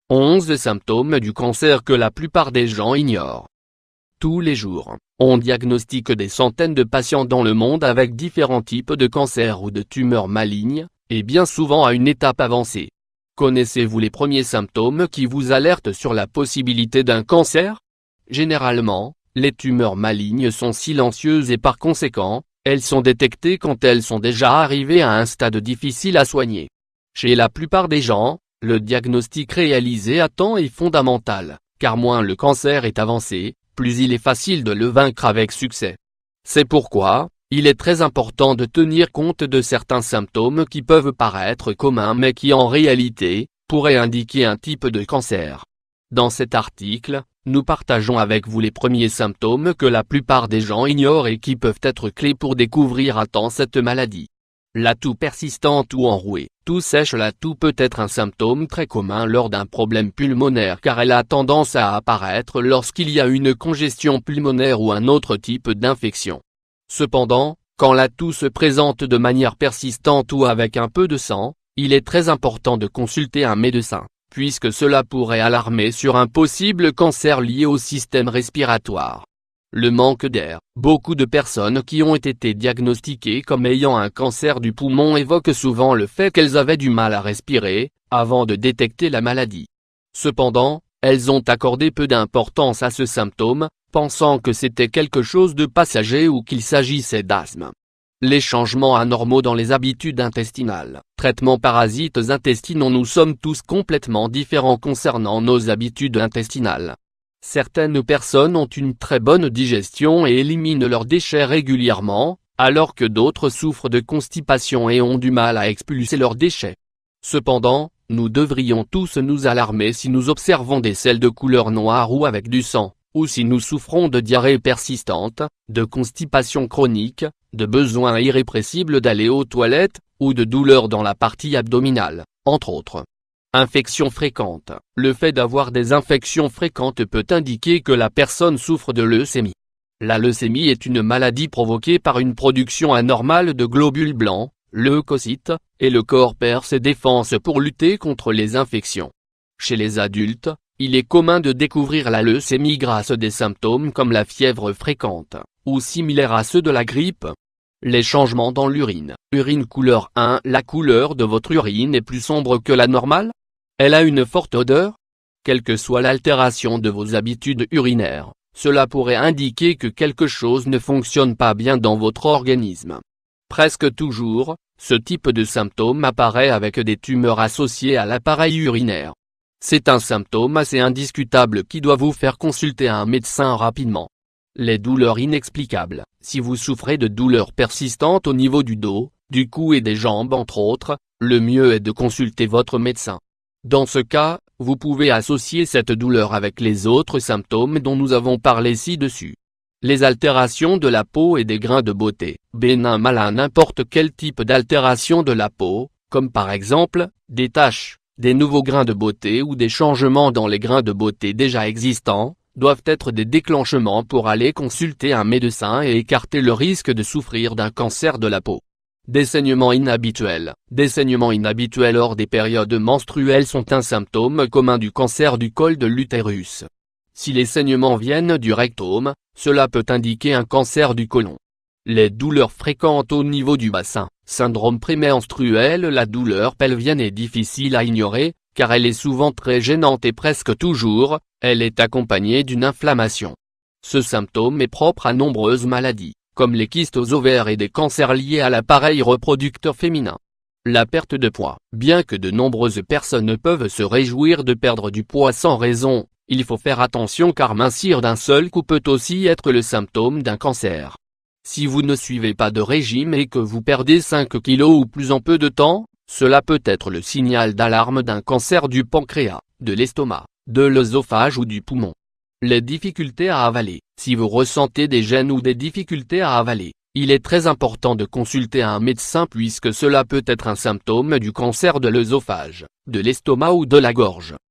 11 symptômes du cancer que la plupart des gens ignorent. Tous les jours, on diagnostique des centaines de patients dans le monde avec différents types de cancers ou de tumeurs malignes, et bien souvent à une étape avancée. Connaissez-vous les premiers symptômes qui vous alertent sur la possibilité d'un cancer? Généralement, les tumeurs malignes sont silencieuses et par conséquent, elles sont détectées quand elles sont déjà arrivées à un stade difficile à soigner. Chez la plupart des gens, le diagnostic réalisé à temps est fondamental, car moins le cancer est avancé, plus il est facile de le vaincre avec succès. C'est pourquoi, il est très important de tenir compte de certains symptômes qui peuvent paraître communs mais qui en réalité, pourraient indiquer un type de cancer. Dans cet article, nous partageons avec vous les premiers symptômes que la plupart des gens ignorent et qui peuvent être clés pour découvrir à temps cette maladie. La toux persistante ou enrouée. Toux sèche. La toux peut être un symptôme très commun lors d'un problème pulmonaire car elle a tendance à apparaître lorsqu'il y a une congestion pulmonaire ou un autre type d'infection. Cependant, quand la toux se présente de manière persistante ou avec un peu de sang, il est très important de consulter un médecin, puisque cela pourrait alarmer sur un possible cancer lié au système respiratoire. Le manque d'air. Beaucoup de personnes qui ont été diagnostiquées comme ayant un cancer du poumon évoquent souvent le fait qu'elles avaient du mal à respirer, avant de détecter la maladie. Cependant, elles ont accordé peu d'importance à ce symptôme, pensant que c'était quelque chose de passager ou qu'il s'agissait d'asthme. Les changements anormaux dans les habitudes intestinales. Traitement parasites intestinaux. Nous sommes tous complètement différents concernant nos habitudes intestinales. Certaines personnes ont une très bonne digestion et éliminent leurs déchets régulièrement, alors que d'autres souffrent de constipation et ont du mal à expulser leurs déchets. Cependant, nous devrions tous nous alarmer si nous observons des selles de couleur noire ou avec du sang, ou si nous souffrons de diarrhée persistante, de constipation chronique, de besoin irrépressible d'aller aux toilettes, ou de douleurs dans la partie abdominale, entre autres. Infections fréquentes. Le fait d'avoir des infections fréquentes peut indiquer que la personne souffre de leucémie. La leucémie est une maladie provoquée par une production anormale de globules blancs, leucocytes, et le corps perd ses défenses pour lutter contre les infections. Chez les adultes, il est commun de découvrir la leucémie grâce à des symptômes comme la fièvre fréquente, ou similaires à ceux de la grippe. Les changements dans l'urine. Urine couleur 1. La couleur de votre urine est plus sombre que la normale? Elle a une forte odeur? Quelle que soit l'altération de vos habitudes urinaires, cela pourrait indiquer que quelque chose ne fonctionne pas bien dans votre organisme. Presque toujours, ce type de symptôme apparaît avec des tumeurs associées à l'appareil urinaire. C'est un symptôme assez indiscutable qui doit vous faire consulter un médecin rapidement. Les douleurs inexplicables. Si vous souffrez de douleurs persistantes au niveau du dos, du cou et des jambes entre autres, le mieux est de consulter votre médecin. Dans ce cas, vous pouvez associer cette douleur avec les autres symptômes dont nous avons parlé ci-dessus. Les altérations de la peau et des grains de beauté. Bénin mal à n'importe quel type d'altération de la peau, comme par exemple, des taches, des nouveaux grains de beauté ou des changements dans les grains de beauté déjà existants, doivent être des déclenchements pour aller consulter un médecin et écarter le risque de souffrir d'un cancer de la peau. Des saignements inhabituels. Des saignements inhabituels hors des périodes menstruelles sont un symptôme commun du cancer du col de l'utérus. Si les saignements viennent du rectum, cela peut indiquer un cancer du côlon. Les douleurs fréquentes au niveau du bassin. Syndrome prémenstruel. La douleur pelvienne est difficile à ignorer, car elle est souvent très gênante et presque toujours, elle est accompagnée d'une inflammation. Ce symptôme est propre à nombreuses maladies, comme les kystes aux ovaires et des cancers liés à l'appareil reproducteur féminin. La perte de poids. Bien que de nombreuses personnes peuvent se réjouir de perdre du poids sans raison, il faut faire attention car mincir d'un seul coup peut aussi être le symptôme d'un cancer. Si vous ne suivez pas de régime et que vous perdez 5 kilos ou plus en peu de temps, cela peut être le signal d'alarme d'un cancer du pancréas, de l'estomac, de l'œsophage ou du poumon. Les difficultés à avaler. Si vous ressentez des gênes ou des difficultés à avaler, il est très important de consulter un médecin puisque cela peut être un symptôme du cancer de l'œsophage, de l'estomac ou de la gorge.